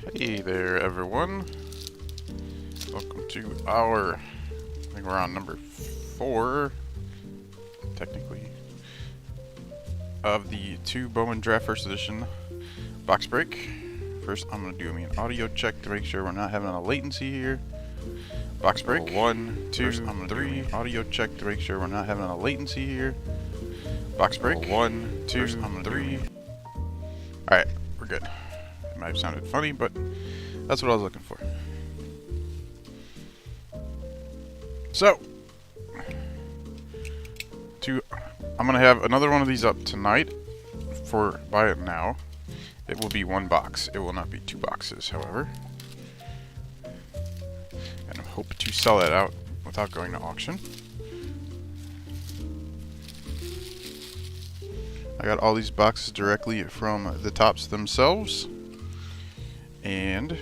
Hey there, everyone. Welcome to our, I think we're on number 4, technically, of the 2 Bowman Draft First Edition box break. First, I'm going to do an audio check to make sure we're not having a latency here. Box break. 1, 2, First, I'm 3. Audio check to make sure we're not having a latency here. Box break. 1, 2, First, I'm 3. Alright, we're good. It might have sounded funny, but that's what I was looking for. So, I'm going to have another one of these up tonight for buy it now. It will be 1 box. It will not be 2 boxes, however. And I hope to sell that out without going to auction. I got all these boxes directly from the Tops themselves. And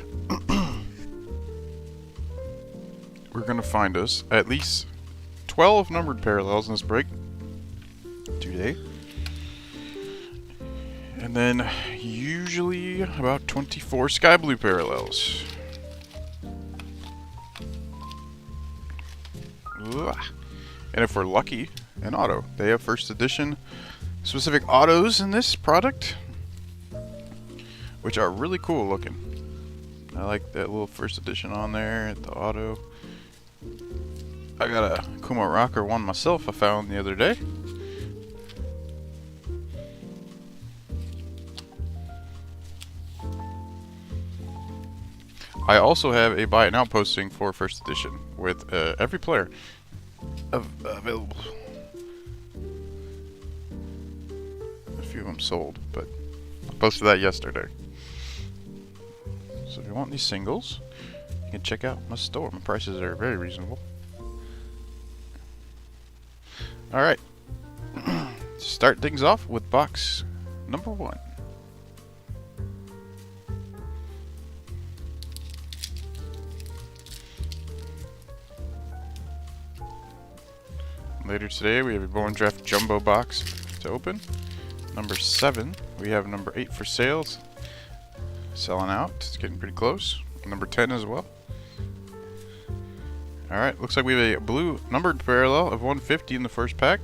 we're going to find us at least 12 numbered parallels in this break today. And then usually about 24 sky blue parallels. Ugh. And if we're lucky, an auto. They have first edition specific autos in this product, which are really cool looking. I like that little first edition on there, the auto. I got a Kuma Rocker one myself I found the other day. I also have a buy it now posting for first edition with every player available. A few of them sold, but I posted that yesterday. So if you want these singles, you can check out my store. My prices are very reasonable. Alright, start things off with box number 1. Later today we have a Bowman Draft Jumbo box to open. Number 7, we have number 8 for sales. Selling out, it's getting pretty close. Number 10 as well. Alright, looks like we have a blue numbered parallel of 150 in the first pack.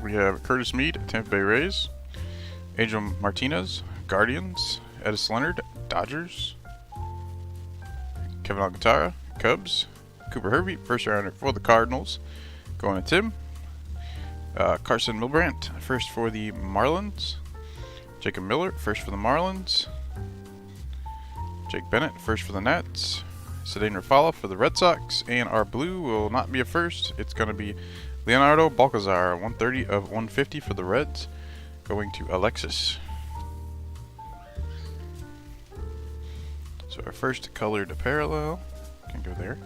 We have Curtis Mead, Tampa Bay Rays. Angel Martinez, Guardians. Edis Leonard, Dodgers. Kevin Alcantara, Cubs. Cooper Hervey, first rounder for the Cardinals. Going to Tim. Carson Milbrandt, first for the Marlins. Jacob Miller, first for the Marlins. Jake Bennett, first for the Nats. Cedane Rafala for the Red Sox. And our blue will not be a first. It's going to be Leonardo Balcazar, 130 of 150 for the Reds. Going to Alexis. So our first colored parallel can go there.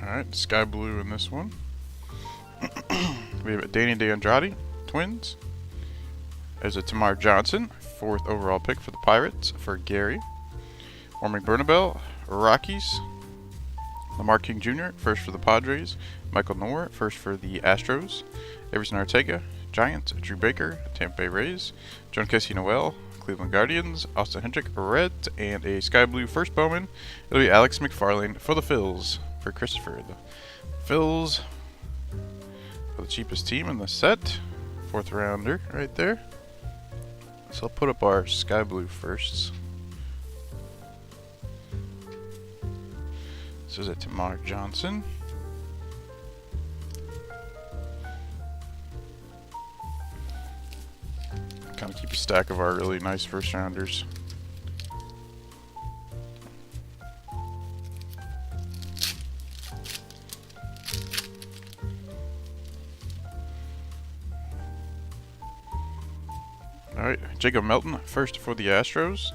Alright, sky blue in this one. We have a Danny DeAndrade, Twins. There's a Tamar Johnson, 4th overall pick for the Pirates, for Gary. Warming Bernabel, Rockies. Lamar King Jr., first for the Padres. Michael Noor, first for the Astros. Everson Ortega, Giants. Drew Baker, Tampa Bay Rays. John Casey Noel, Cleveland Guardians. Austin Hendrick, Reds. And a sky blue first Bowman. It'll be Alex McFarlane for the Phils. For Christopher. The Phils are the cheapest team in the set. 4th rounder right there. So I'll put up our sky blue firsts. This is a Tamar Johnson. Kind of keep a stack of our really nice first rounders. Alright, Jacob Melton, first for the Astros.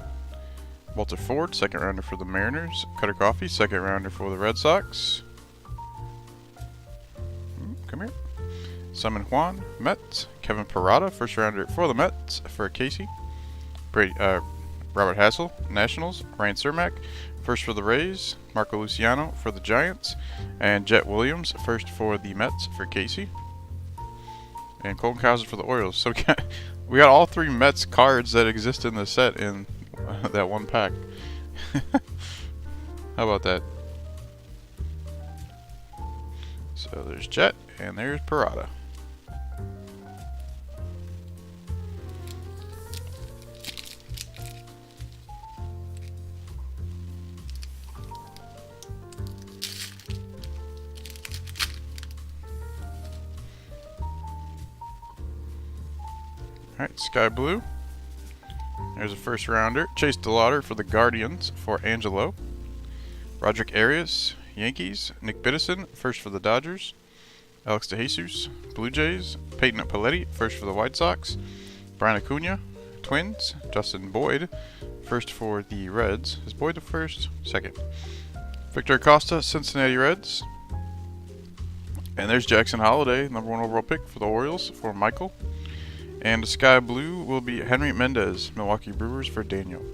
Walter Ford, second rounder for the Mariners. Cutter Coffee, second rounder for the Red Sox. Come here. Simon Juan, Mets. Kevin Parada, first rounder for the Mets for Casey. Robert Hassel, Nationals. Ryan Cermak, first for the Rays. Marco Luciano for the Giants. And Jet Williams, first for the Mets for Casey. And Colton Cowser for the Orioles. So we got all three Mets cards that exist in the set in that one pack. How about that? So there's Jet and there's Parada. Alright, Sky Blue. There's a first rounder. Chase DeLauder for the Guardians for Angelo. Roderick Arias, Yankees. Nick Biddison, first for the Dodgers. Alex DeJesus, Blue Jays. Peyton Paletti, first for the White Sox. Brian Acuna, Twins. Justin Boyd, first for the Reds. Is Boyd the first? Second. Victor Acosta, Cincinnati Reds. And there's Jackson Holliday, number 1 overall pick for the Orioles for Michael. And the Sky Blue will be Henry Mendez, Milwaukee Brewers for Daniel.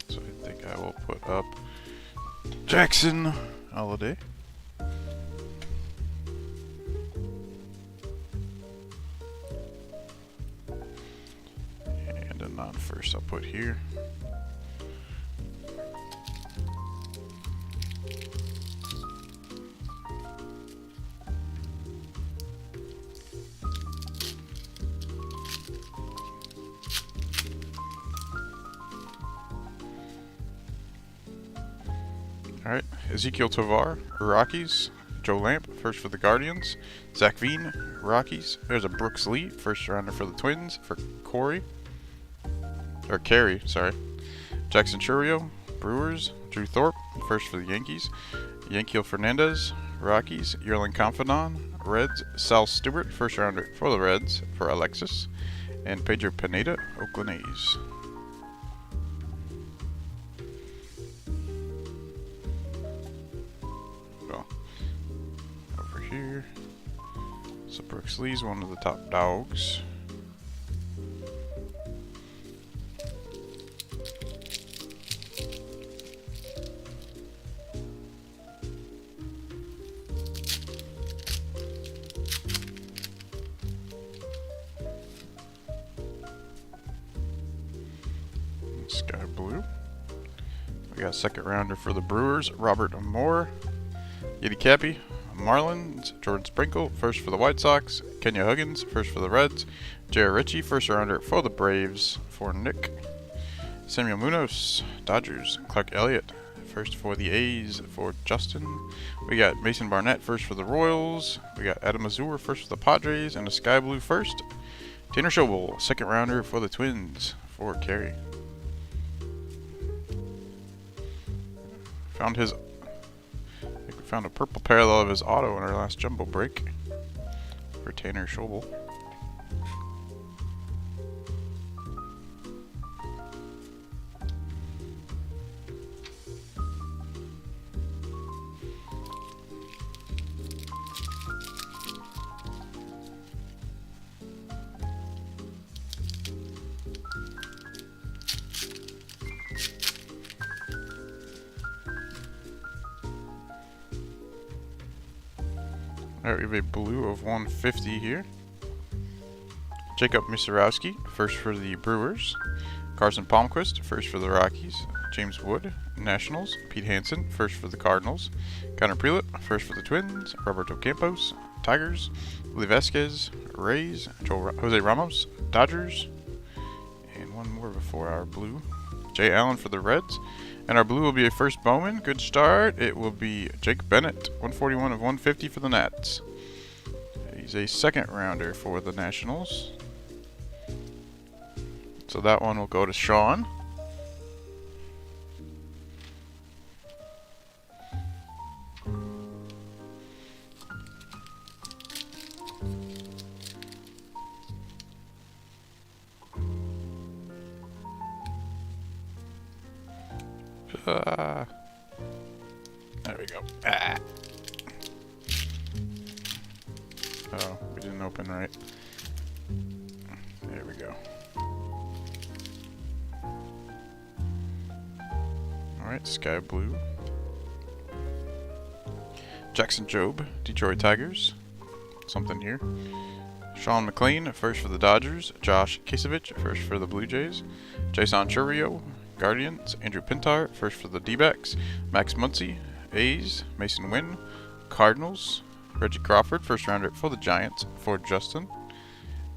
So I think I will put up Jackson Holliday. And a non-first I'll put here. Alright, Ezekiel Tovar, Rockies. Joe Lamp, first for the Guardians. Zach Veen, Rockies. There's a Brooks Lee, first rounder for the Twins for Carey, sorry. Jackson Chourio, Brewers. Drew Thorpe, first for the Yankees. Yankiel Fernandez, Rockies. Yerlin Confinon, Reds. Sal Stewart, first rounder for the Reds for Alexis. And Pedro Pineda, Oakland A's. Over here. So Brooks Lee's one of the top dogs. Sky Blue. We got a second rounder for the Brewers, Robert Moore. Yeti Cappy, Marlins. Jordan Sprinkle, first for the White Sox. Kenya Huggins, first for the Reds. Jared Ritchie, first rounder for the Braves for Nick. Samuel Munoz, Dodgers. Clark Elliott, first for the A's for Justin. We got Mason Barnett, first for the Royals. We got Adam Azur, first for the Padres. And a Sky Blue first. Tanner Schobel, second rounder for the Twins for Carey. I think we found a purple parallel of his auto in our last jumbo break for Tanner Schobel. Alright, we have a blue of 150 here. Jacob Mussorowski, first for the Brewers. Carson Palmquist, first for the Rockies. James Wood, Nationals. Pete Hansen, first for the Cardinals. Connor Prewitt, first for the Twins. Roberto Campos, Tigers. Willie Vasquez, Rays. Jose Ramos, Dodgers. And one more before our blue. Jay Allen for the Reds. And our blue will be a first Bowman. Good start. It will be Jake Bennett, 141 of 150 for the Nats. He's a second rounder for the Nationals. So that one will go to Sean. There we go. Ah. Oh, we didn't open right. There we go. Alright, Sky Blue. Jackson Jobe, Detroit Tigers. Something here. Sean McLean, first for the Dodgers. Josh Kasevich, first for the Blue Jays. Jason Chourio, Guardians. Andrew Pintar, first for the D-backs. Max Muncy, A's. Mason Wynn, Cardinals. Reggie Crawford, first rounder for the Giants, for Justin.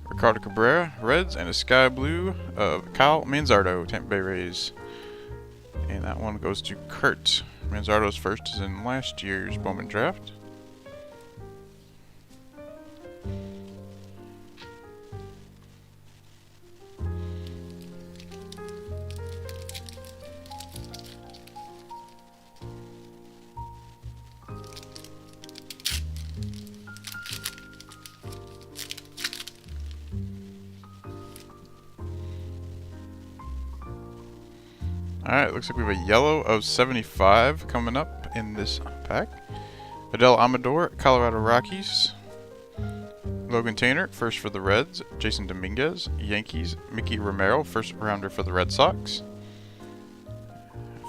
Ricardo Cabrera, Reds, and a Sky Blue of Kyle Manzardo, Tampa Bay Rays. And that one goes to Kurt. Manzardo's first is in last year's Bowman draft. Alright, looks like we have a yellow of 75 coming up in this pack. Adele Amador, Colorado Rockies. Logan Tanner, first for the Reds. Jason Dominguez, Yankees. Mickey Romero, first rounder for the Red Sox.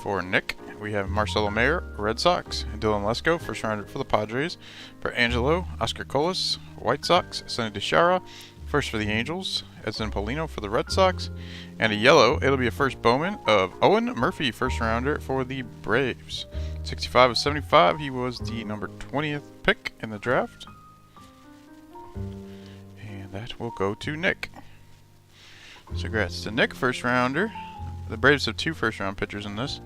For Nick, we have Marcelo Mayer, Red Sox. Dylan Lesko, first rounder for the Padres. For Angelo, Oscar Colas, White Sox. Sonny DeShara, first for the Angels. Edson Polino for the Red Sox. And a yellow, it'll be a first Bowman of Owen Murphy, first rounder for the Braves. 65 of 75, he was the number 20th pick in the draft. And that will go to Nick. So congrats to Nick, first rounder. The Braves have 2 first round pitchers in this.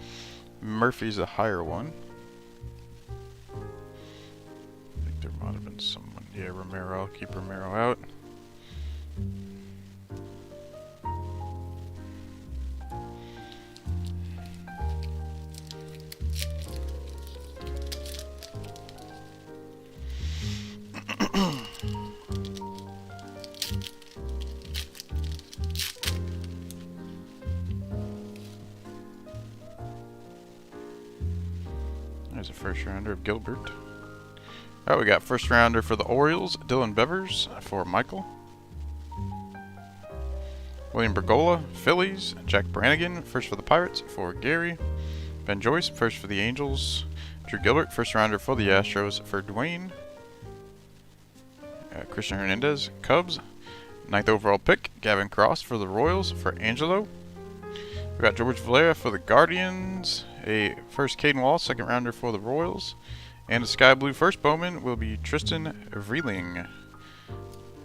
Murphy's the higher one. I think there might have been someone. Yeah, Romero, I'll keep Romero out. There's a first rounder of Gilbert. Oh, we got first rounder for the Orioles, Dylan Bevers for Michael. William Bergola, Phillies. Jack Brannigan, first for the Pirates for Gary. Ben Joyce, first for the Angels. Drew Gilbert, first rounder for the Astros for Dwayne. Christian Hernandez, Cubs. 9th overall pick, Gavin Cross for the Royals for Angelo. We got George Valera for the Guardians. A first Caden Wall, second rounder for the Royals. And a Sky Blue first Bowman will be Tristan Vreeling.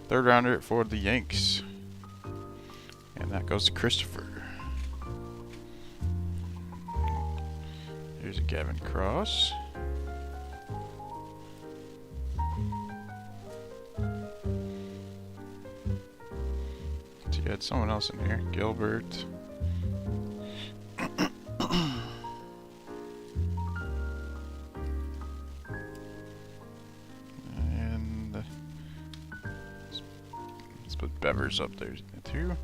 3rd rounder for the Yanks. And that goes to Christopher. Here's a Gavin Cross. So you had someone else in here. Gilbert. Put Bevers up there too.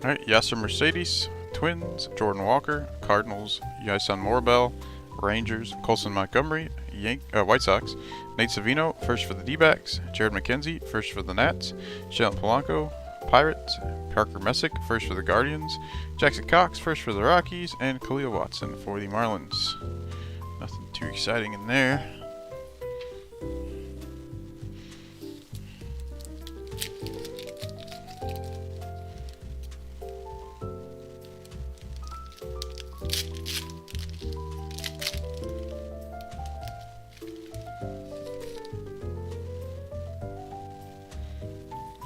Alright, Yasser Mercedes, Twins. Jordan Walker, Cardinals. Yason Morbell, Rangers. Colson Montgomery, White Sox. Nate Savino, first for the D-backs. Jared McKenzie, first for the Nats. Sheldon Polanco, Pirates. Parker Messick, first for the Guardians. Jackson Cox, first for the Rockies. And Khalil Watson for the Marlins. Nothing too exciting in there.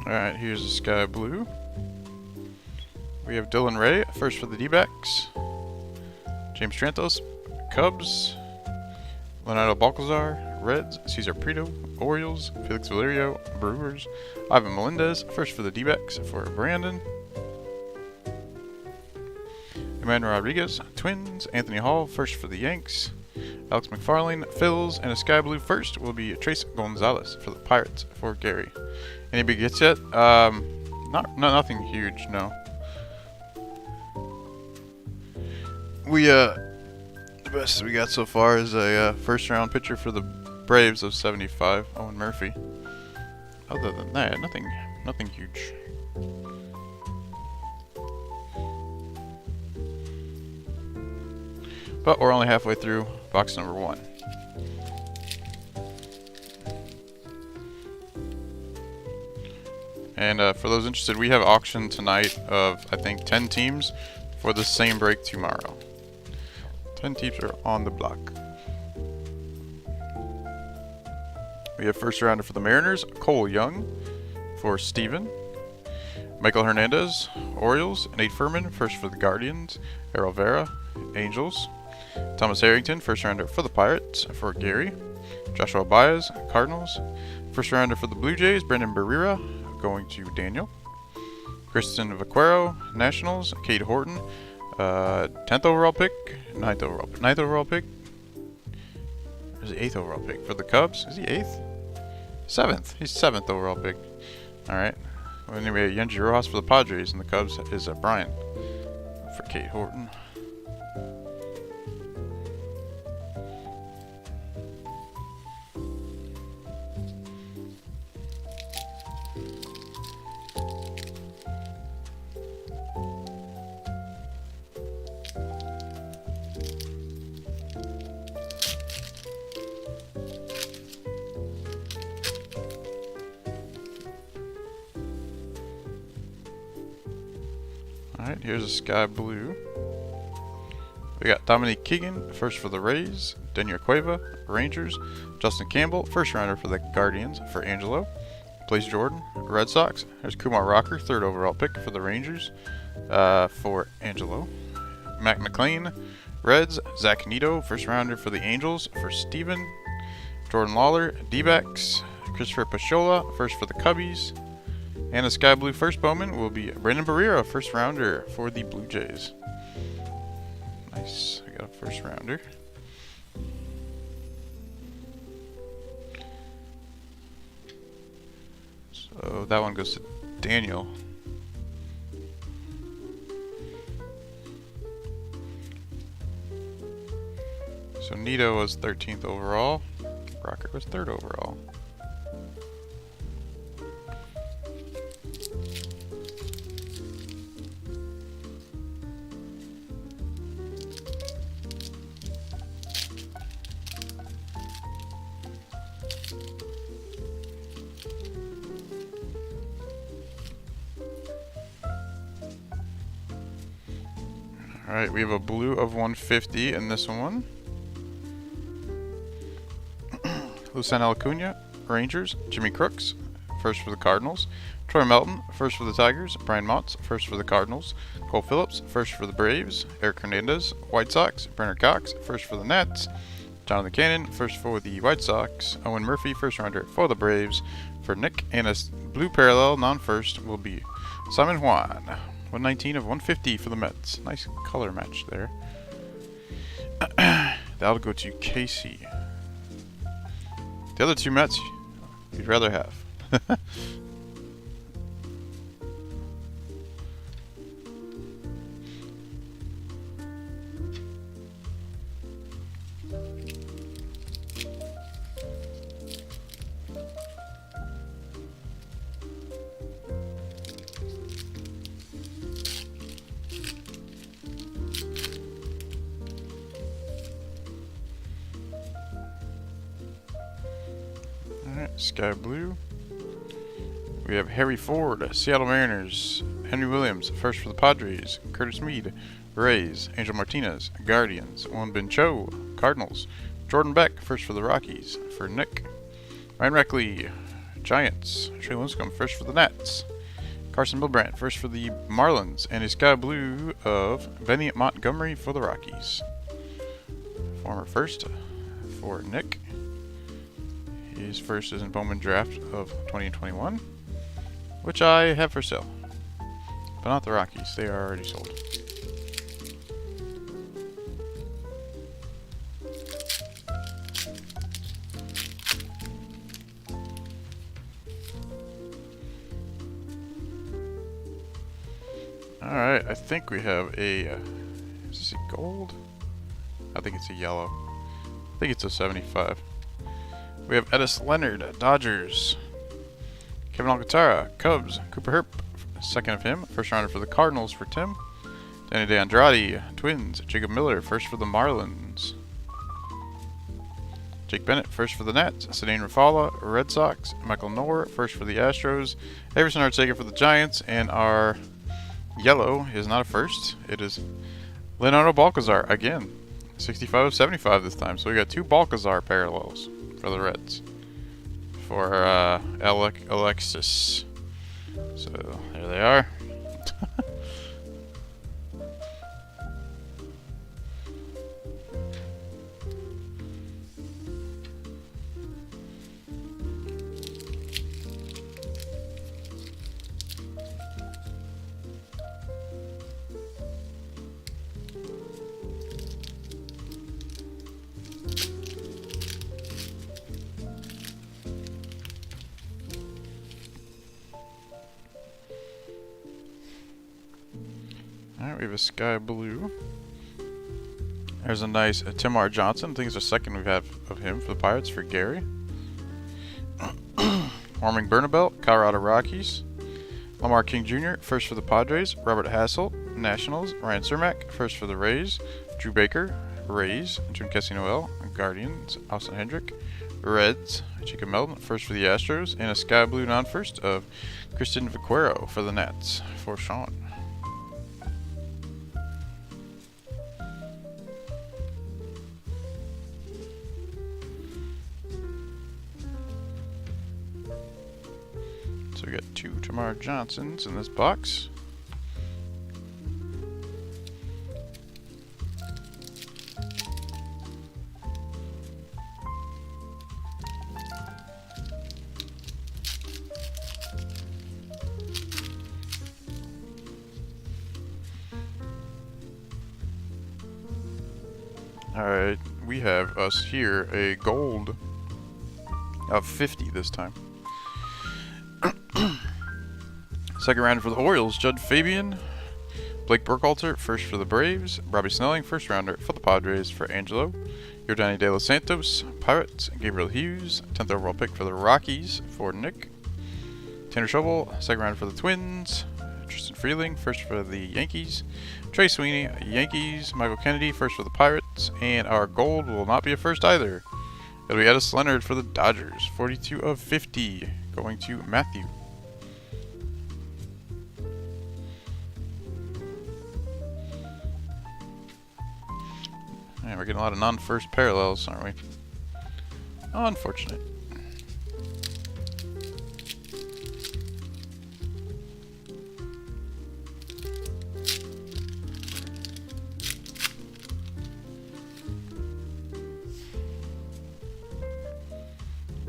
Alright, here's the sky blue. We have Dylan Ray, first for the D-backs. James Trantos, Cubs. Leonardo Balcazar, Reds. Cesar Prieto, Orioles. Felix Valerio, Brewers. Ivan Melendez, first for the D-backs for Brandon. Emmanuel Rodriguez, Twins. Anthony Hall, first for the Yanks. Alex McFarlane, Phils, and a sky blue first will be Trace Gonzalez for the Pirates for Gary. Any big hits yet? Nothing huge, no. The best we got so far is a first round pitcher for the Braves of 75, Owen Murphy. Other than that, nothing huge. But we're only halfway through box number 1. And for those interested, we have auction tonight of, I think, 10 teams for the same break tomorrow. 10 teams are on the block. We have first rounder for the Mariners, Cole Young for Steven. Michael Hernandez, Orioles. Nate Furman, first for the Guardians. Errol Vera, Angels. Thomas Harrington, first rounder for the Pirates for Gary. Joshua Baez, Cardinals. First rounder for the Blue Jays, Brendan Barrera, going to Daniel. Kristen Vaquero, Nationals. Cade Horton, 10th overall pick, 9th overall pick. There's the 8th overall pick for the Cubs. Is he 8th? 7th. He's 7th overall pick. Alright. Well, anyway, Yenji Rojas for the Padres, and the Cubs is Brian for Cade Horton. Alright, here's a sky blue. We got Dominique Keegan, first for the Rays. Denier Cueva, Rangers. Justin Campbell, first rounder for the Guardians for Angelo. Blaze Jordan, Red Sox. There's Kumar Rocker, 3rd overall pick for the Rangers for Angelo. Mac McLean, Reds. Zach Nito, first rounder for the Angels for Steven. Jordan Lawler, D-backs. Christopher Pachola, first for the Cubbies. And the sky blue first Bowman will be Brendan Barrera, first rounder for the Blue Jays. Nice, I got a first rounder. So that one goes to Daniel. So Nito was 13th overall. Rocker was 3rd overall. Alright, we have a blue of 150 in this one. Luciano Acuna, Rangers. Jimmy Crooks, first for the Cardinals. Troy Melton, first for the Tigers. Brian Montz, first for the Cardinals. Cole Phillips, first for the Braves. Eric Hernandez, White Sox. Bernard Cox, first for the Nets. Jonathan Cannon, first for the White Sox. Owen Murphy, first rounder for the Braves. For Nick, and a blue parallel, non-first, will be Simon Juan. 119 of 150 for the Mets. Nice color match there. That'll go to Casey. The other 2 Mets you'd rather have. Sky blue. We have Harry Ford, Seattle Mariners. Henry Williams, first for the Padres. Curtis Mead, Rays. Angel Martinez, Guardians. Juan Ben Cho, Cardinals. Jordan Beck, first for the Rockies. For Nick. Ryan Reckley, Giants. Trey Linscomb, first for the Nats. Carson Milbrandt, first for the Marlins. And a sky blue of Benny Montgomery for the Rockies. Former first for Nick. His first is in Bowman draft of 2021, which I have for sale. But not the Rockies, they are already sold. Alright, I think we have a, is this a gold? I think it's a yellow. I think it's a 75. We have Edis Leonard, Dodgers. Kevin Alcantara, Cubs. Cooper Hurp, second of him. First rounder for the Cardinals for Tim. Danny De Andrade, Twins. Jacob Miller, first for the Marlins. Jake Bennett, first for the Nats. Sedane Rafala, Red Sox. Michael Noor, first for the Astros. Everson Arcega for the Giants. And our yellow is not a first. It is Leonardo Balcazar again. 65 of 75 this time. So we got two Balcazar parallels for the Reds. For Alexis. So there they are. Alright, we have a sky blue. There's a nice Timar Johnson. I think it's the second we've had of him for the Pirates for Gary. Warming Bernabelt, Colorado Rockies. Lamar King Jr., first for the Padres. Robert Hassel, Nationals. Ryan Cermak, first for the Rays. Drew Baker, Rays. Jim Kessie Noel, Guardians. Austin Hendrick, Reds. Jacob Melton, first for the Astros. And a sky blue non-first of Christian Vaquero for the Nats for Sean. So we got two Tamar Johnsons in this box. Alright, we have us here a gold of 50 this time. Second rounder for the Orioles, Judd Fabian. Blake Burkhalter, first for the Braves. Robbie Snelling, first rounder for the Padres for Angelo. Yordani De Los Santos, Pirates. Gabriel Hughes, 10th overall pick for the Rockies for Nick. Tanner Schobel, second rounder for the Twins. Tristan Freeling, first for the Yankees. Trey Sweeney, Yankees. Michael Kennedy, first for the Pirates. And our gold will not be a first either. It'll be Edis Leonard for the Dodgers. 42 of 50, going to Matthew. Man, we're getting a lot of non-first parallels, aren't we? Oh, unfortunate.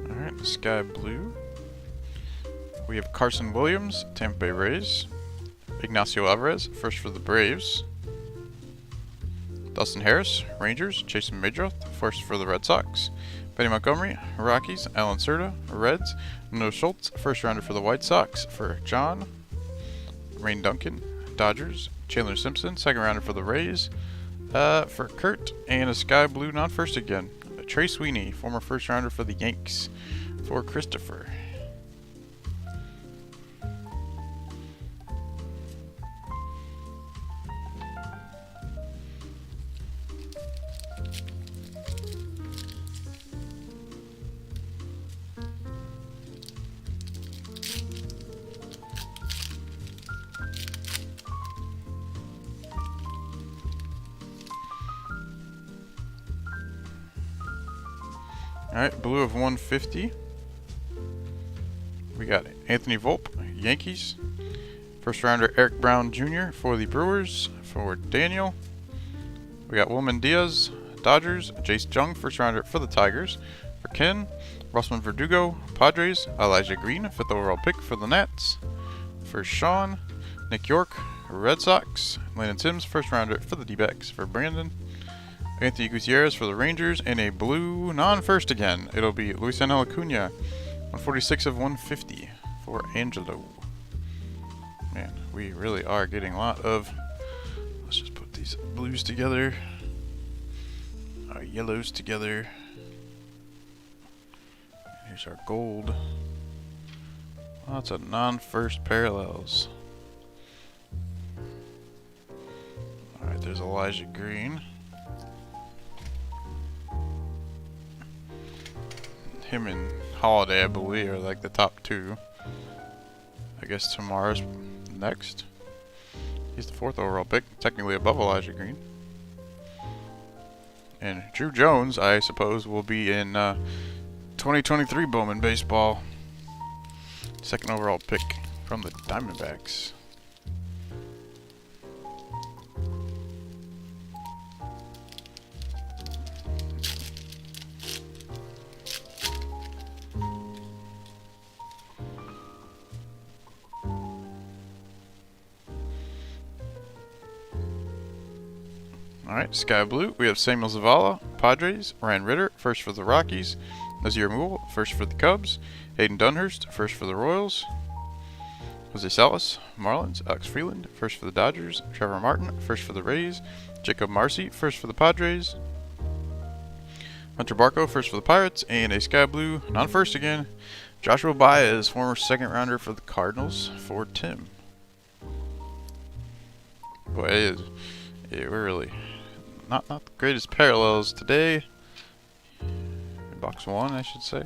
Alright, the sky blue. We have Carson Williams, Tampa Bay Rays. Ignacio Alvarez, first for the Braves. Dustin Harris, Rangers. Jason Midroth, first for the Red Sox. Benny Montgomery, Rockies. Alan Cerda, Reds. Noah Schultz, first rounder for the White Sox for John. Rain Duncan, Dodgers. Chandler Simpson, second rounder for the Rays for Kurt. And a sky blue non-first again. Trey Sweeney, former first rounder for the Yanks for Christopher. Alright, blue of 150. got Anthony Volpe, Yankees. First rounder Eric Brown Jr. for the Brewers. For Daniel. We got Wilman Diaz, Dodgers. Jace Jung, first rounder for the Tigers. For Ken. Rosman Verdugo, Padres. Elijah Green, 5th overall pick for the Nats. For Sean. Nick York, Red Sox. Landon Sims, first rounder for the D-backs. For Brandon. Anthony Gutierrez for the Rangers. And a blue non-first again. It'll be Luisangel Acuna, 146 of 150 for Angelo. Man, we really are getting a lot of... Let's just put these blues together. Our yellows together. Here's our gold. Lots of non-first parallels. Alright, there's Elijah Green. Him and Holiday, I believe, are like the top two. I guess tomorrow's next. He's the 4th overall pick, technically above Elijah Green. And Drew Jones, I suppose, will be in 2023 Bowman baseball. 2nd overall pick from the Diamondbacks. Alright, Sky Blue, we have Samuel Zavala, Padres. Ryan Ritter, first for the Rockies. Nazir Mool, first for the Cubs. Hayden Dunhurst, first for the Royals. Jose Salas, Marlins. Alex Freeland, first for the Dodgers. Trevor Martin, first for the Rays. Jacob Marcy, first for the Padres. Hunter Barco, first for the Pirates. And a Sky Blue, non-first again, Joshua Baez, former 2nd rounder for the Cardinals, for Tim. Boy, we're really... Not the greatest parallels today. Box 1, I should say.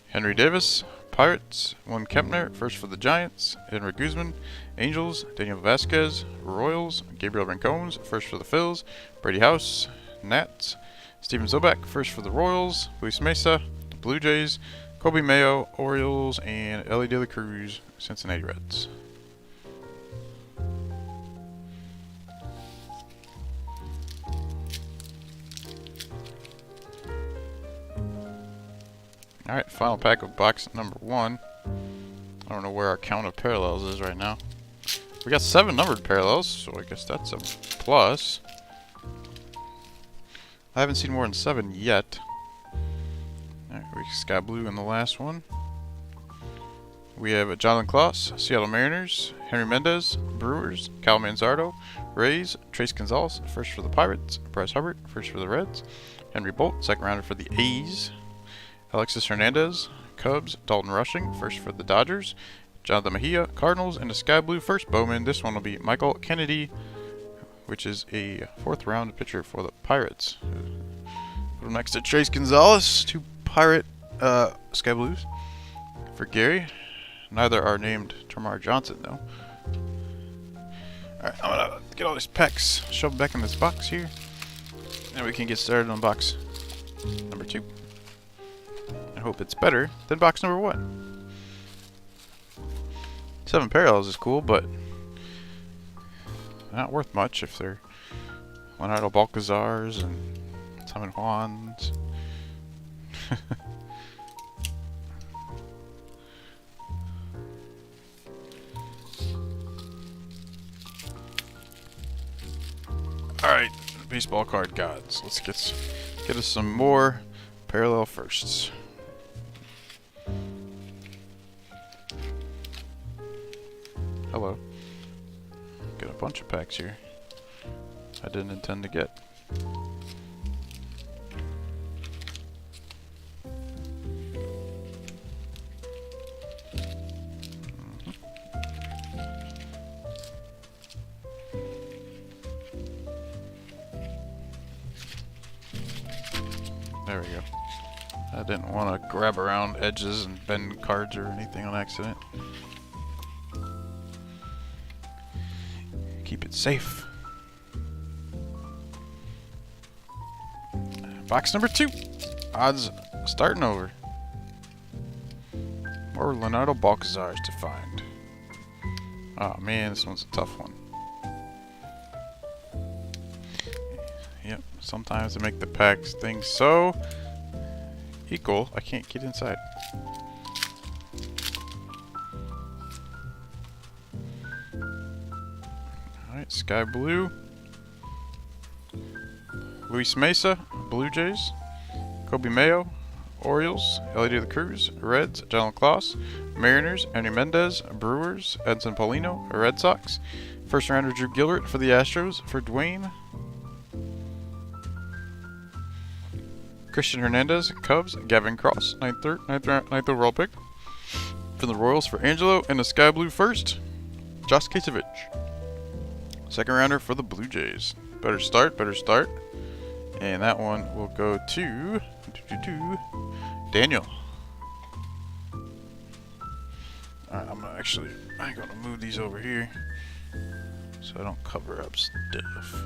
Henry Davis, Pirates. William Kempner, first for the Giants. Henry Guzman, Angels. Daniel Vasquez, Royals. Gabriel Rincones, first for the Phils. Brady House, Nats. Steven Zobak, first for the Royals. Luis Mesa, Blue Jays. Kobe Mayo, Orioles. And Ellie De La Cruz, Cincinnati Reds. Alright, final pack of box number 1. I don't know where our count of parallels is right now. We got 7 numbered parallels, so I guess that's a plus. I haven't seen more than 7 yet. Alright, we Sky Blue in the last one. We have Jonathan Kloss, Seattle Mariners. Henry Mendez, Brewers. Cal Manzardo, Rays. Trace Gonzalez, first for the Pirates. Bryce Hubbard, first for the Reds. Henry Bolt, 2nd rounder for the A's. Alexis Hernandez, Cubs. Dalton Rushing, first for the Dodgers. Jonathan Mejia, Cardinals. And a Sky Blue first Bowman. This one will be Michael Kennedy, which is a 4th round pitcher for the Pirates. Next to Trace Gonzalez, 2 Pirate Sky Blues. For Gary, neither are named Termarr Johnson, though. Alright, I'm gonna get all these packs shoved back in this box here, and we can get started on box number 2. I hope it's better than box number 1. 7 parallels is cool, but not worth much if they're Leonardo Balcazars and Simon Juans. Alright, baseball card gods. Let's get us some more parallel firsts. Hello. Got a bunch of packs here I didn't intend to get. There we go. I didn't want to grab around edges and bend cards or anything on accident. Keep it safe. Box number 2. Odds starting over. More Leonardo Balcazars to find. Oh man, this one's a tough one. Yep, sometimes they make the packs things so equal, I can't get inside. Alright, Sky Blue. Luis Mesa, Blue Jays. Kobe Mayo, Orioles. Elliot de la Cruz, Reds. Jalen Kloss, Mariners. Henry Mendez, Brewers. Edson Paulino, Red Sox. First rounder Drew Gilbert for the Astros. For Dwayne. Christian Hernandez, Cubs. Gavin Cross, ninth overall pick. For the Royals, for Angelo. And a Sky Blue first, Josh Kasevich. Second rounder for the Blue Jays. Better start. And that one will go to Daniel. Alright, I'm gonna move these over here so I don't cover up stuff.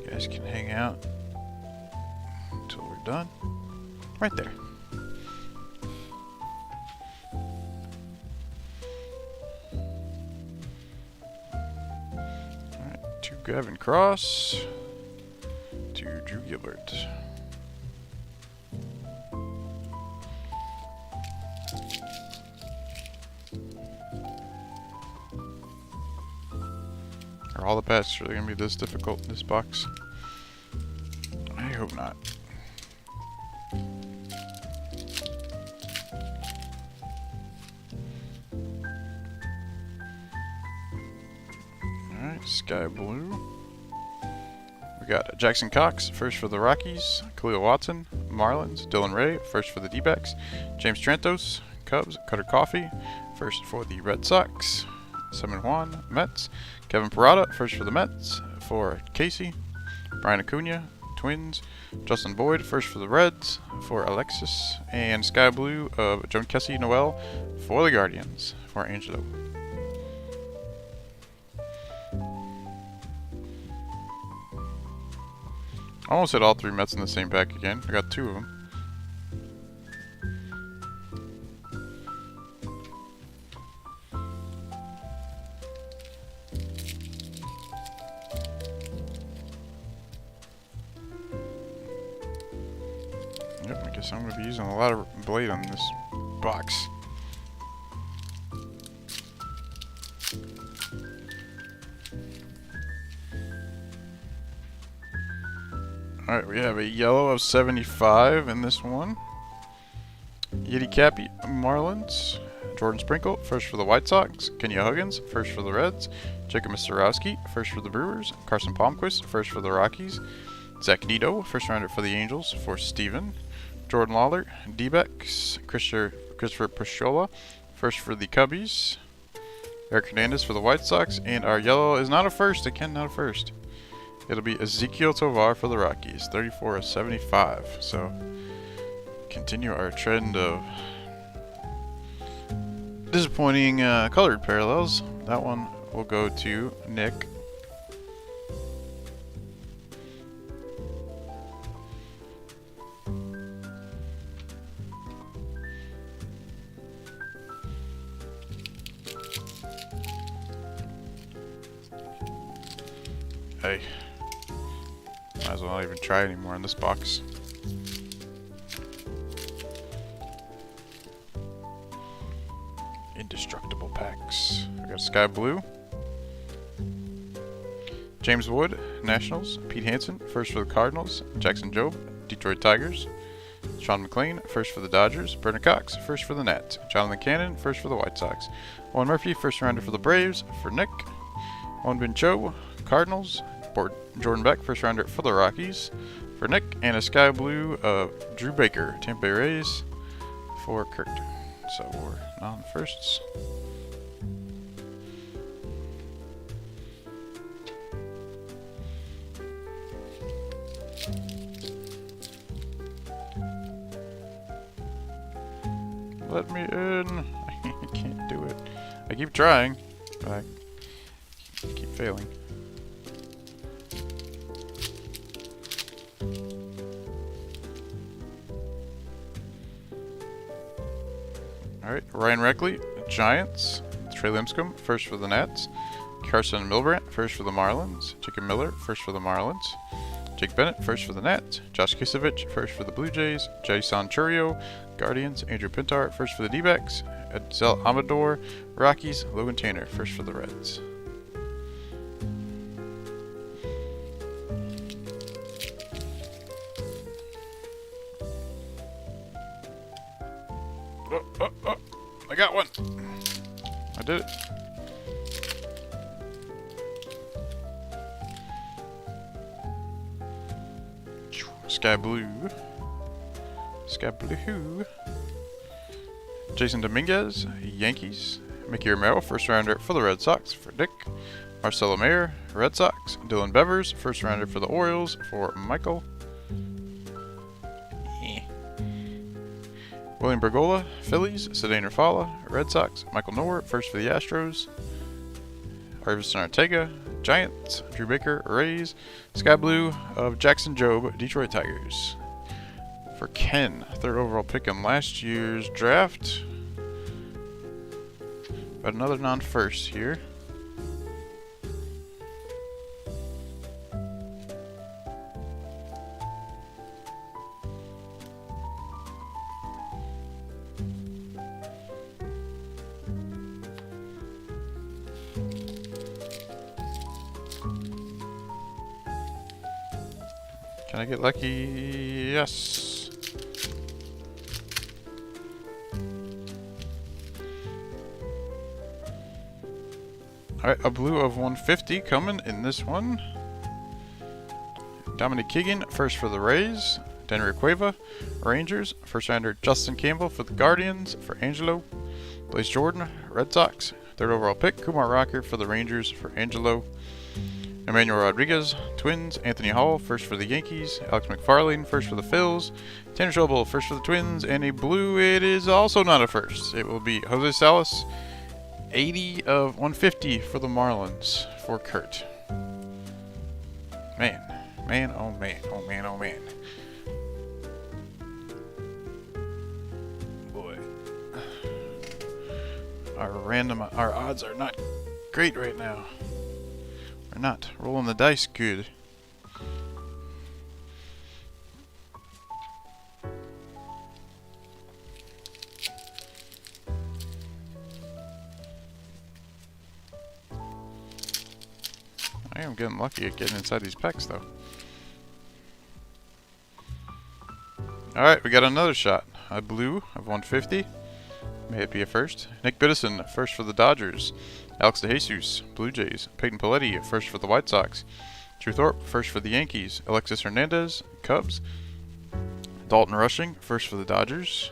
You guys can hang out until we're done. Right there. Alright, to Gavin Cross, to Drew Gilbert. Are all the packs really going to be this difficult in this box? I hope not. Alright, Sky Blue. We got Jackson Cox, first for the Rockies. Khalil Watson, Marlins. Dylan Ray, first for the D-backs. James Trantos, Cubs. Cutter Coffee, first for the Red Sox. Simon Juan, Mets. Kevin Parada, first for the Mets. For Casey. Brian Acuna, Twins. Justin Boyd, first for the Reds. For Alexis. And Sky Blue of Joan Kessie Noel for the Guardians. For Angelo. I almost hit all 3 Mets in the same pack again. I got 2 of them. Yep, I guess I'm going to be using a lot of blade on this box. Alright, we have a yellow of 75 in this one. Yeti Cappy, Marlins. Jordan Sprinkle, first for the White Sox. Kenya Huggins, first for the Reds. Jacob Misiorowski, first for the Brewers. Carson Palmquist, first for the Rockies. Zach Nito, first rounder for the Angels. For Steven. Jordan Lawler, D-backs. Christopher Pisciola, first for the Cubbies. Eric Hernandez for the White Sox. And our yellow is not a first. Again, not a first. It'll be Ezekiel Tovar for the Rockies, 34 of 75. So, continue our trend of disappointing colored parallels. That one will go to Nick. Hey. Might as well not even try anymore in this box. Indestructible packs. I got Sky Blue. James Wood, Nationals. Pete Hansen, first for the Cardinals. Jackson Jobe, Detroit Tigers. Sean McLean, first for the Dodgers. Bernard Cox, first for the Nats. Jonathan Cannon, first for the White Sox. Owen Murphy, first rounder for the Braves. For Nick. Owen Bin Cho, Cardinals. Jordan Beck, first rounder for the Rockies. For Nick, and a Sky Blue of Drew Baker, Tampa Bay Rays. For Kurt. So we're non-firsts. Let me in. I can't do it. I keep trying, but I keep failing. Alright, Ryan Reckley, Giants. Trey Linscomb, first for the Nats. Carson Milbrandt, first for the Marlins. Jacob Miller, first for the Marlins. Jake Bennett, first for the Nats. Josh Kisevich, first for the Blue Jays. Jason Churio, Guardians. Andrew Pintar, first for the D-backs. Edsel Amador, Rockies. Logan Tanner, first for the Reds. Oh, I got one. I did it. Sky Blue. Sky Blue. Jason Dominguez, Yankees. Mickey Romero, first rounder for the Red Sox for Dick. Marcelo Mayer, Red Sox. Dylan Bevers, first rounder for the Orioles for Michael. William Bergola, Phillies. Cedane Rafala, Red Sox. Michael Noor, first for the Astros. Arvison Ortega, Giants. Drew Baker, Rays. Sky Blue of Jackson Jobe, Detroit Tigers. For Ken, third overall pick in last year's draft. But another non-first here. Can I get lucky? Yes. Alright, a blue of 150 coming in this one. Dominic Keegan, first for the Rays. Denver Cueva, Rangers. First rounder Justin Campbell for the Guardians. For Angelo. Blaze Jordan, Red Sox. Third overall pick, Kumar Rocker for the Rangers. For Angelo. Emmanuel Rodriguez, Twins. Anthony Hall, first for the Yankees. Alex McFarlane, first for the Phils. Tanner Schobel, first for the Twins. And a blue, it is also not a first. It will be Jose Salas, 80 of 150 for the Marlins for Kurt. Man, oh man, oh man, oh man. Boy. Our odds are not great right now. We're not rolling the dice good. I am getting lucky at getting inside these packs though. Alright, we got another shot. A blue of 150. May it be a first. Nick Biddison, first for the Dodgers. Alex DeJesus, Blue Jays. Peyton Paletti, first for the White Sox. Drew Thorpe, first for the Yankees. Alexis Hernandez, Cubs. Dalton Rushing, first for the Dodgers.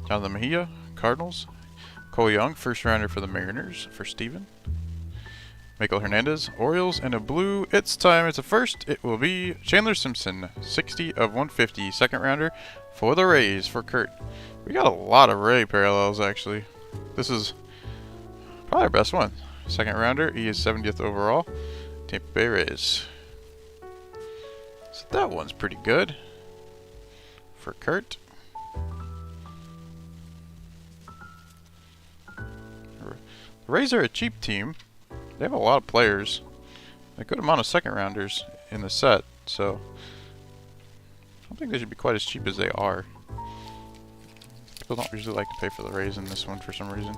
Jonathan Mejia, Cardinals. Cole Young, first rounder for the Mariners. For Steven. Michael Hernandez, Orioles. And a blue, it's time. It's a first. It will be Chandler Simpson, 60 of 150. Second rounder for the Rays for Kurt. We got a lot of Ray parallels, actually. This is probably our best one. Second rounder, he is 70th overall. Tampa Bay Rays. So that one's pretty good for Kurt. The Rays are a cheap team. They have a lot of players. A good amount of second rounders in the set, so I don't think they should be quite as cheap as they are. People don't usually like to pay for the Rays in this one for some reason.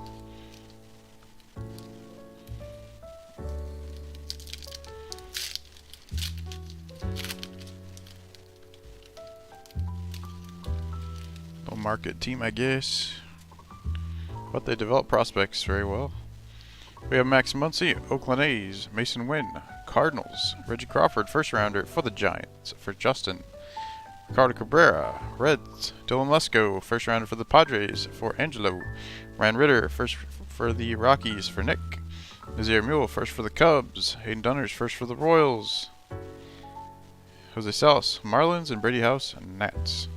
Low market team, I guess. But they develop prospects very well. We have Max Muncy, Oakland A's, Mason Wynn, Cardinals, Reggie Crawford, first rounder for the Giants, for Justin. Ricardo Cabrera, Reds. Dylan Lesko, first rounder for the Padres, for Angelo. Ryan Ritter, first for the Rockies, for Nick. Nazir Mule, first for the Cubs. Hayden Dunners, first for the Royals. Jose Salas, Marlins, and Brady House, Nats.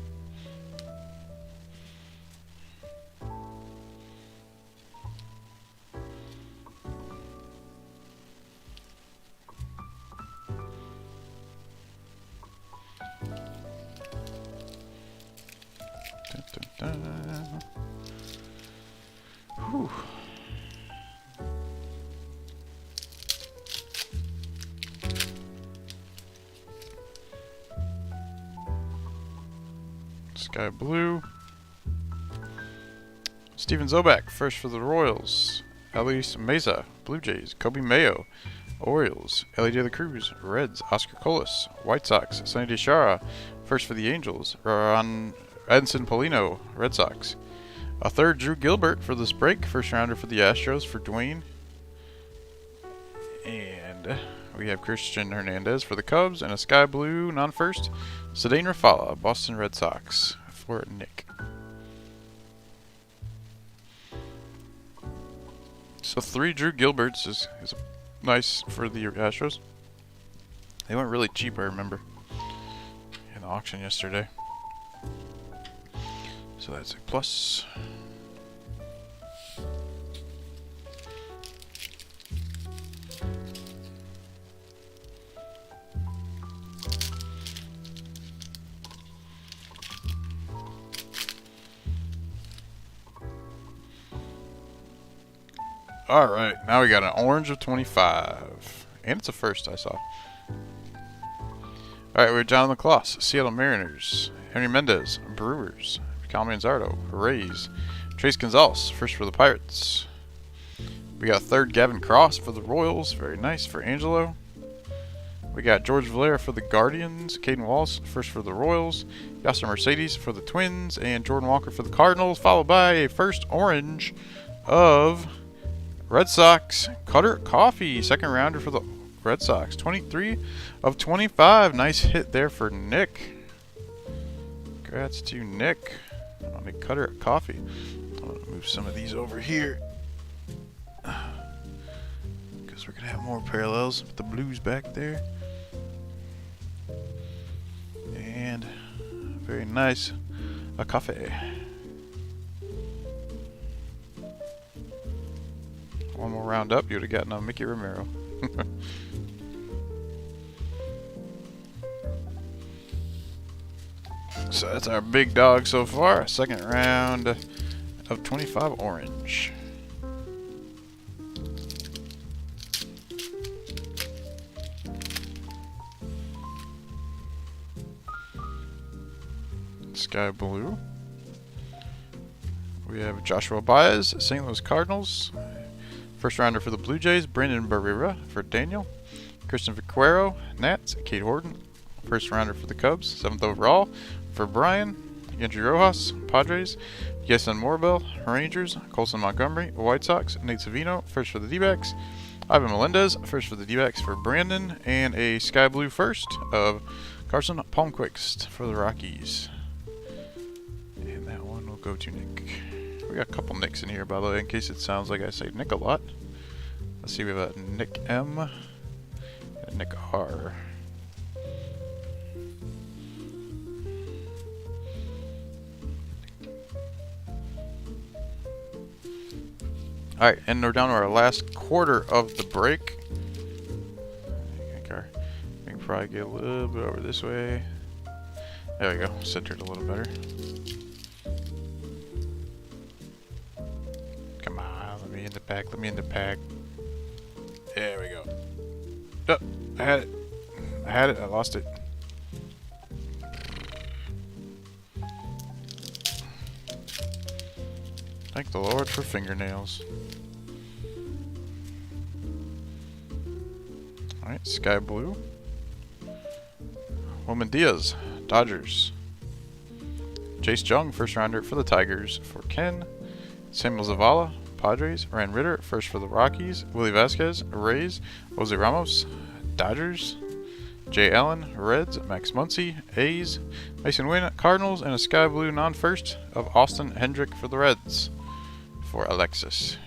Dun, dun, dun. Whew. Sky Blue. Steven Zobak, first for the Royals. Elise Meza, Blue Jays. Kobe Mayo, Orioles. Ellie De La Cruz, Reds. Oscar Colas, White Sox. Sonny DeShara, first for the Angels. Edinson Polino, Red Sox. A third Drew Gilbert for this break, first rounder for the Astros for Dwayne. And we have Christian Hernandez for the Cubs, and a Sky Blue non-first, Cedane Rafala, Boston Red Sox for Nick. So 3 Drew Gilberts is nice for the Astros. They went really cheap, I remember, in the auction yesterday. So that's a plus. Alright, now we got an orange of 25. And it's a first, I saw. Alright, we have Jonathan Kloss, Seattle Mariners. Henry Mendez, Brewers. Cal Manzardo, Rays. Trace Gonzalez, first for the Pirates. We got third Gavin Cross for the Royals. Very nice for Angelo. We got George Valera for the Guardians. Caden Wallace, first for the Royals. Yasser Mercedes for the Twins. And Jordan Walker for the Cardinals. Followed by a first orange of Red Sox. Cutter Coffee, second rounder for the Red Sox. 23 of 25. Nice hit there for Nick. Congrats to Nick on a Cutter Coffee. I'm going to move some of these over here, because we're going to have more parallels with the blues back there. And very nice, a coffee. One more round up, you would have gotten a Mickey Romero. So that's our big dog so far. Second round of 25 orange. Sky Blue. We have Joshua Baez, St. Louis Cardinals. First rounder for the Blue Jays, Brandon Barrera for Daniel. Christian Vaquero, Nats. Kate Horton, first rounder for the Cubs, 7th overall for Brian. Andrew Rojas, Padres. Yason Morabel, Rangers. Colson Montgomery, White Sox. Nate Savino, first for the D-backs. Ivan Melendez, first for the D-backs for Brandon. And a Sky Blue first of Carson Palmquist for the Rockies. And that one will go to Nick. We got a couple Nicks in here, by the way, in case it sounds like I say Nick a lot. Let's see, we have a Nick M and a Nick R. Alright, and we're down to our last quarter of the break. We can probably get a little bit over this way. There we go, centered a little better. Come on, let me in the pack, let me in the pack. There we go. Oh, I had it, I lost it. Thank the Lord for fingernails. Alright, Sky Blue. Woman Diaz, Dodgers. Chase Jung, first rounder for the Tigers for Ken. Samuel Zavala, Padres. Ryan Ritter, first for the Rockies. Willie Vasquez, Rays. Jose Ramos, Dodgers. Jay Allen, Reds. Max Muncy, A's. Mason Wynn, Cardinals. And a Sky Blue non-first of Austin Hendrick for the Reds for Alexis.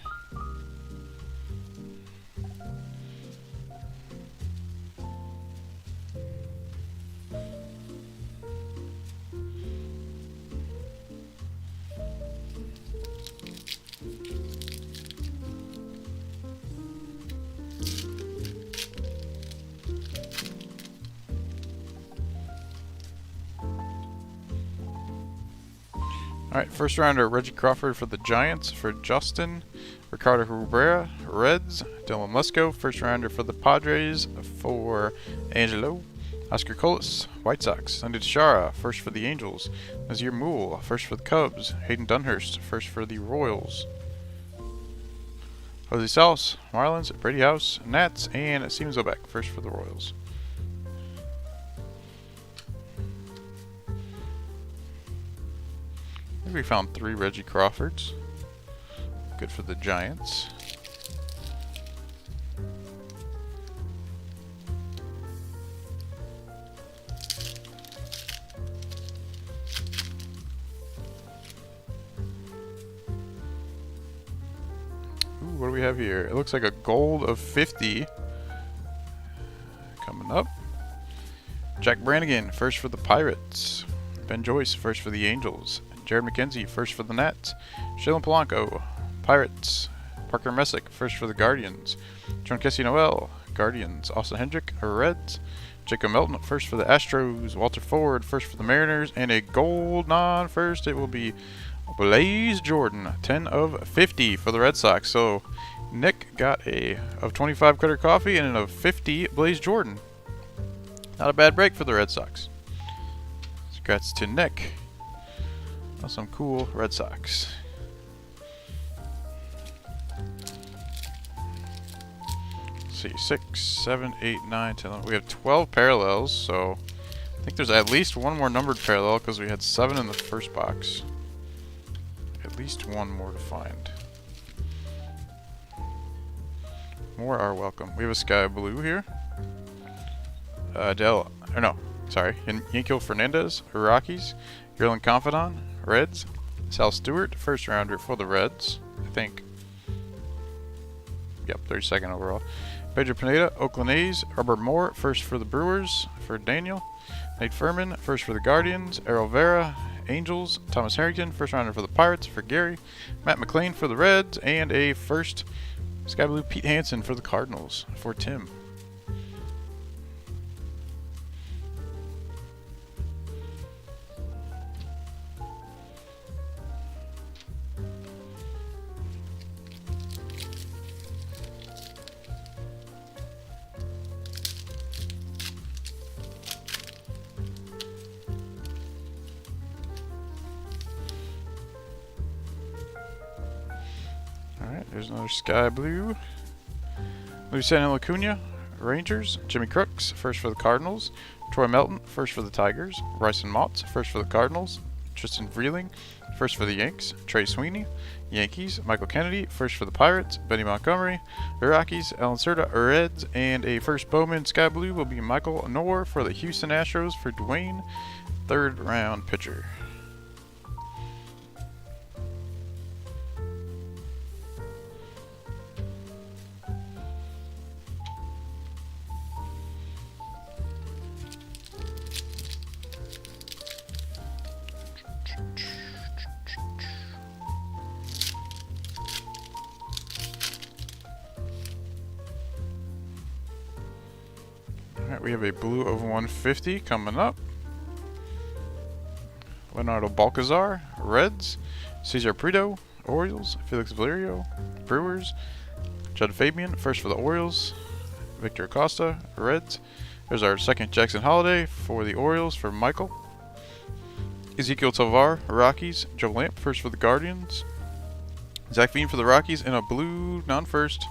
Alright, first rounder, Reggie Crawford for the Giants, for Justin. Ricardo Rubera, Reds. Dylan Lesko, first rounder for the Padres, for Angelo. Oscar Colas, White Sox. Sunday Tishara, first for the Angels. Nazir Mool, first for the Cubs. Hayden Dunhurst, first for the Royals. Jose Salas, Marlins. Brady House, Nats. And Steven Zobek, first for the Royals. I think we found 3 Reggie Crawfords. Good for the Giants. Ooh, what do we have here? It looks like a gold of 50. Coming up. Jack Brannigan, first for the Pirates. Ben Joyce, first for the Angels. Jared McKenzie, first for the Nats. Shailen Polanco, Pirates. Parker Messick, first for the Guardians. John Kessie Noel, Guardians. Austin Hendrick, Reds. Jacob Melton, first for the Astros. Walter Ford, first for the Mariners. And a gold non-first, it will be Blaze Jordan, 10 of 50 for the Red Sox. So Nick got a of 25 Cutter Coffee and an of 50 Blaze Jordan. Not a bad break for the Red Sox. Congrats to Nick. Some cool Red Sox. Let's see, 6, 7, 8, 9, 10, 11. We have 12 parallels, so I think there's at least one more numbered parallel because we had 7 in the first box. At least one more to find. More are welcome. We have a sky blue here. Yankel Fernandez, Rockies. Gerlin Confidant, Reds. Sal Stewart, first rounder for the Reds, I think. Yep, 32nd overall. Pedro Pineda, Oakland A's. Robert Moore, first for the Brewers, for Daniel. Nate Furman, first for the Guardians. Errol Vera, Angels. Thomas Harrington, first rounder for the Pirates, for Gary. Matt McLean for the Reds, and a first Sky Blue Pete Hansen for the Cardinals, for Tim. Alright, there's another sky blue. Luciano Acuna, Rangers. Jimmy Crooks, first for the Cardinals. Troy Melton, first for the Tigers. Bryson Motts, first for the Cardinals. Tristan Vreeling, first for the Yanks. Trey Sweeney, Yankees. Michael Kennedy, first for the Pirates. Benny Montgomery, the Rockies. Alan Cerda, Reds. And a first Bowman sky blue will be Michael Knorr for the Houston Astros, for Dwayne, 3rd round pitcher. Alright, we have a blue of 150 coming up. Leonardo Balcazar, Reds. Cesar Prieto, Orioles. Felix Valerio, Brewers. Judd Fabian, first for the Orioles. Victor Acosta, Reds. There's our second Jackson Holiday for the Orioles, for Michael. Ezekiel Tovar, Rockies. Joe Lamp, first for the Guardians. Zach Veen for the Rockies, and a blue non-first.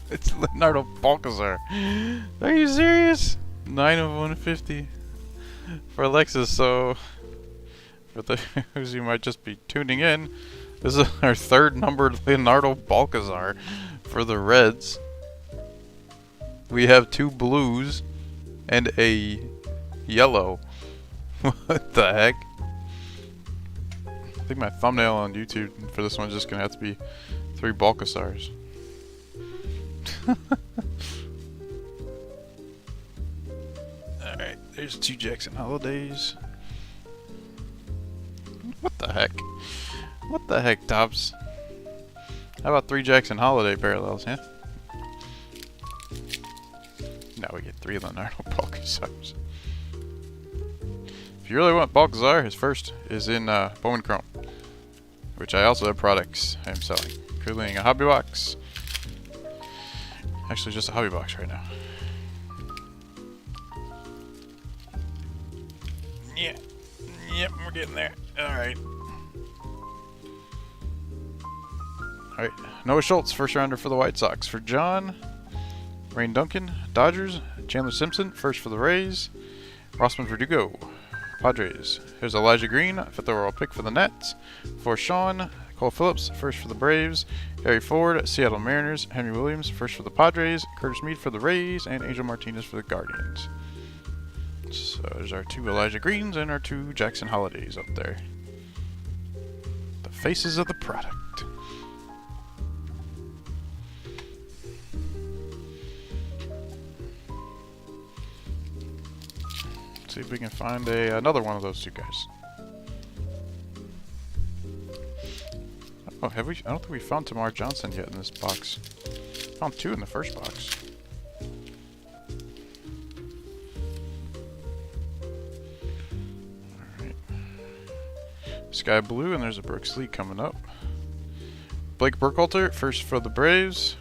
It's Leonardo Balcazar. Are you serious? 9 of 150 for Alexis. So for those who might just be tuning in, this is our 3rd numbered Leonardo Balcazar for the Reds. We have 2 blues and a yellow. What the heck? I think my thumbnail on YouTube for this one is just gonna have to be 3 Balcazars. Alright, there's 2 Jackson Holidays. What the heck? What the heck, Tops? How about 3 Jackson Holiday parallels, huh? Now we get 3 Leonardo Balcazars. If you really want Balcazar, his first is in Bowman Chrome, which I also have products I am selling, including a hobby box. Actually, just a hobby box right now. Yeah. Yep, we're getting there. Alright. Alright. Noah Schultz, first rounder for the White Sox. For John, Rain Duncan, Dodgers. Chandler Simpson, first for the Rays. Rossman Verdugo, Padres. Here's Elijah Green, 5th overall pick for the Nets. For Sean, Cole Phillips, first for the Braves. Harry Ford, Seattle Mariners. Henry Williams, first for the Padres. Curtis Mead for the Rays. And Angel Martinez for the Guardians. So there's our 2 Elijah Greens and our 2 Jackson Holidays up there. The faces of the product. See if we can find another one of those 2 guys. Oh, have we? I don't think we found Tamar Johnson yet in this box. Found 2 in the first box. Alright. Sky Blue, and there's a Brooks Lee coming up. Blake Burkhalter, first for the Braves.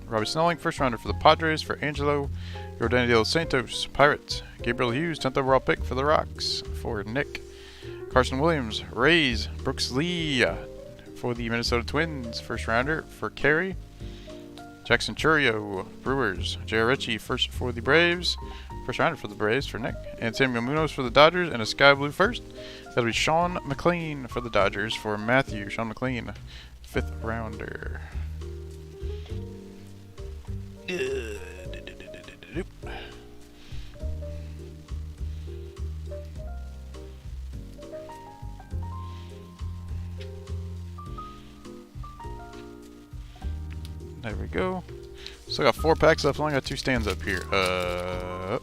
Robbie Snelling, first rounder for the Padres. For Angelo Rodani de los Santos, Pirates. Gabriel Hughes, 10th overall pick for the Rocks. For Nick. Carson Williams, Rays. Brooks Lee for the Minnesota Twins, first rounder. For Carey. Jackson Churio, Brewers. J.R. Ritchie, first for the Braves. First rounder for the Braves for Nick. And Samuel Munoz for the Dodgers, and a Sky Blue first. That'll be Sean McLean for the Dodgers. For Matthew, Sean McLean, 5th rounder. There we go. Still got 4 packs left. Only got 2 stands up here. Well,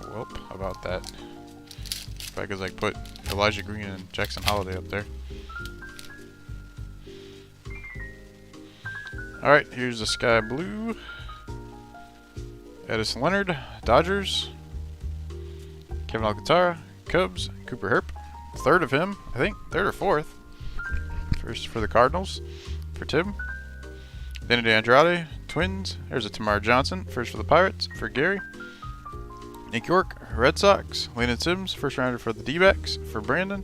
how about that? Because I put Elijah Green and Jackson Holiday up there. Alright, here's the Sky Blue. Edison Leonard, Dodgers. Kevin Alcantara, Cubs. Cooper Herp, 3rd of him, I think. 3rd or 4th. First for the Cardinals. For Tim. Danny De Andrade, Twins. There's a Tamar Johnson, first for the Pirates. For Gary. Nick York, Red Sox. Landon Sims, first rounder for the D-backs. For Brandon.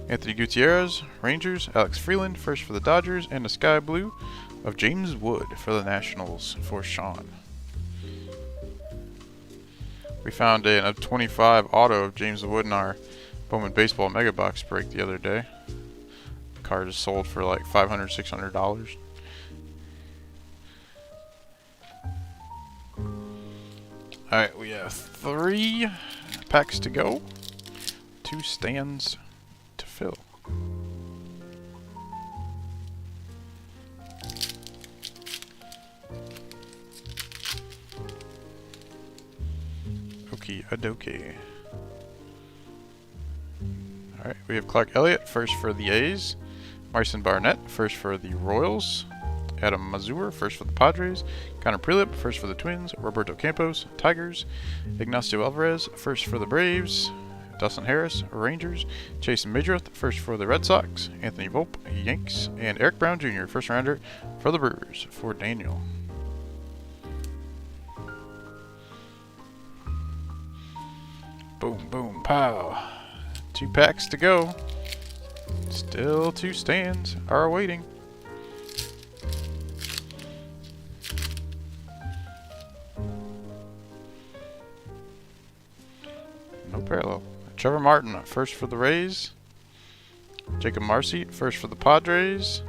Anthony Gutierrez, Rangers. Alex Freeland, first for the Dodgers. And the Sky Blue of James Wood for the Nationals. For Sean. We found a 25 auto of James Wood in our Bowman Baseball Mega Box break the other day. The card is sold for like $500, $600. Alright, we have 3 packs to go. 2 stands to fill. Okie dokie. Alright, we have Clark Elliott, first for the A's. Marcin Barnett, first for the Royals. Adam Mazur, first for the Padres. Connor Prelip, first for the Twins. Roberto Campos, Tigers. Ignacio Alvarez, first for the Braves. Dustin Harris, Rangers. Chase Midroth, first for the Red Sox. Anthony Volpe, Yanks. And Eric Brown Jr., first rounder for the Brewers. For Daniel. Boom, boom, pow. 2 packs to go. Still 2 stands are waiting. No parallel. Trevor Martin, first for the Rays. Jacob Marcy, first for the Padres.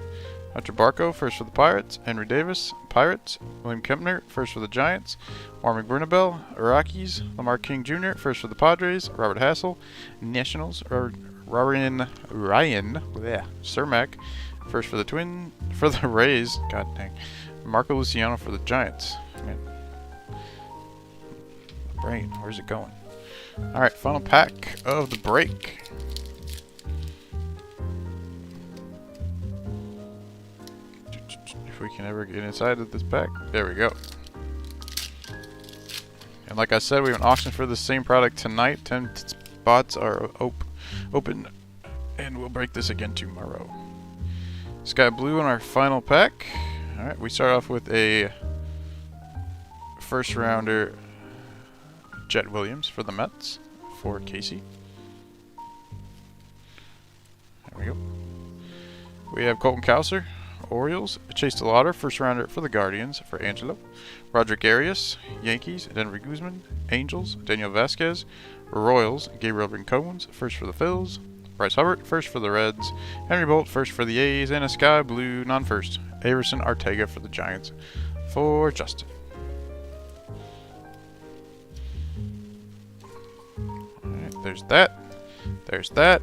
Hunter Barco, first for the Pirates. Henry Davis, Pirates. William Kempner, first for the Giants. Warmick Bernabel, Rockies. Lamar King Jr., first for the Padres. Robert Hassel, Nationals. Ryan Cermak, first for the Rays. God dang. Marco Luciano for the Giants. Man. Brain, where's it going? Alright, final pack of the break. If we can ever get inside of this pack. There we go. And like I said, we have an auction for the same product tonight. 10 spots are open, and we'll break this again tomorrow. Sky Blue in our final pack. Alright, we start off with a first rounder Jet Williams for the Mets for Casey. There we go. We have Colton Cowser, Orioles. Chase DeLauder, first rounder for the Guardians for Angelo. Roderick Arias, Yankees. Denver Guzman, Angels. Daniel Vasquez, Royals. Gabriel Rincones, first for the Phils. Bryce Hubbard, first for the Reds. Henry Bolt, first for the A's. And a Sky Blue non-first. Averson Arteaga for the Giants for Justin. Alright, there's that. There's that.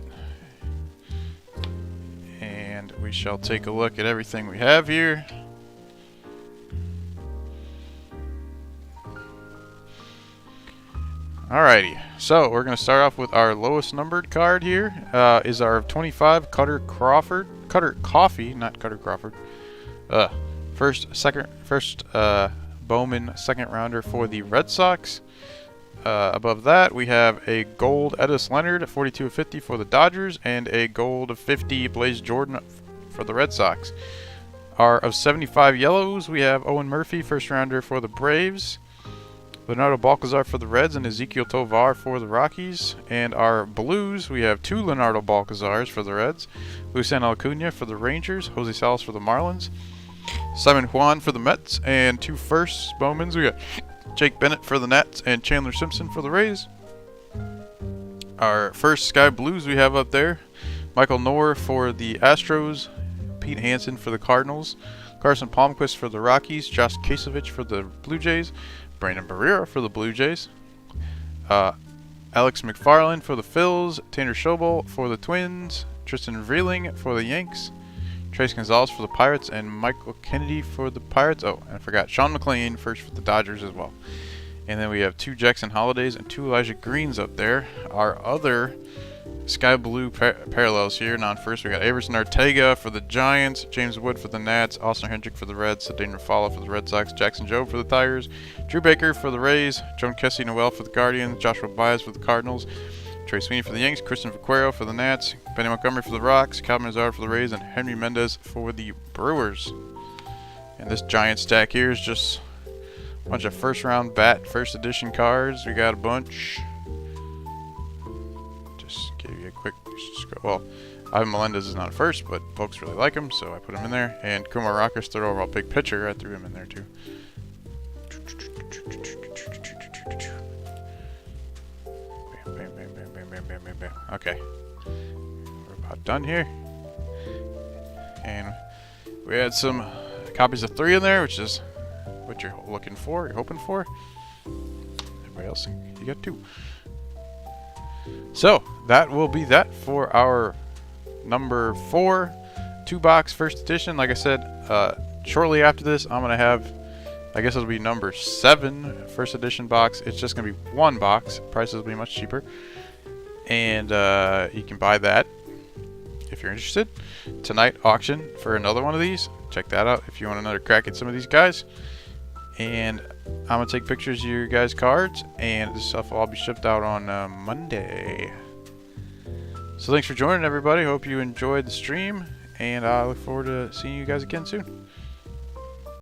And we shall take a look at everything we have here. Alrighty, so we're going to start off with our lowest numbered card here. Is our 25 Cutter Coffee, not Cutter Crawford. First Bowman second rounder for the Red Sox. Above that, we have a gold Edis Leonard, 42 of 50 for the Dodgers, and a gold of 50 Blaze Jordan for the Red Sox. Our of 75 yellows, we have Owen Murphy, first rounder for the Braves. Leonardo Balcazar for the Reds and Ezequiel Tovar for the Rockies. And our blues, we have two Leonardo Balcazars for the Reds, Luciano Acuna for the Rangers, Jose Salas for the Marlins, Simon Juan for the Mets, and two first Bowmans. We got Jake Bennett for the Nats and Chandler Simpson for the Rays. Our first Sky Blues we have up there, Michael Noer for the Astros, Pete Hansen for the Cardinals, Carson Palmquist for the Rockies, Josh Kasevich for the Blue Jays, Brandon Barrera for the Blue Jays, Alex McFarland for the Phils, Tanner Schobel for the Twins, Tristan Vreeling for the Yanks, Trace Gonzalez for the Pirates, and Michael Kennedy for the Pirates. Oh, and I forgot Sean McLean first for the Dodgers as well. And then we have two Jackson Holidays and two Elijah Greens up there. Our other Sky Blue parallels here. Non-first, we got Averson Arteaga for the Giants, James Wood for the Nats, Austin Hendrick for the Reds, Cedane Rafala for the Red Sox, Jackson Jobe for the Tigers, Drew Baker for the Rays, Joan Kessie Noel for the Guardians, Joshua Baez for the Cardinals, Trey Sweeney for the Yanks, Christian Vaquero for the Nats, Benny Montgomery for the Rocks, Calvin Azar for the Rays, and Henry Mendez for the Brewers. And this giant stack here is just a bunch of first-round first edition cards. We got a bunch. Just give you a quick scroll. Well, Ivan Melendez is not first, but folks really like him, so I put him in there. And Kumar Rockers, third overall big pitcher, I threw him in there too. Bam. Okay, we're about done here. And we had some copies of 3 in there, which is what you're looking for, you're hoping for. Everybody else, you got 2. So that will be that for our number 4 2-box first edition. Like I said, shortly after this, I'm gonna have, I guess it'll be number 7 first edition box. It's just gonna be 1 box. Prices will be much cheaper, and you can buy that if you're interested. Tonight auction for another one of these. Check that out if you want another crack at some of these guys. And I'm gonna take pictures of your guys' cards, and this stuff will all be shipped out on Monday. So thanks for joining, everybody. Hope you enjoyed the stream, and I look forward to seeing you guys again soon.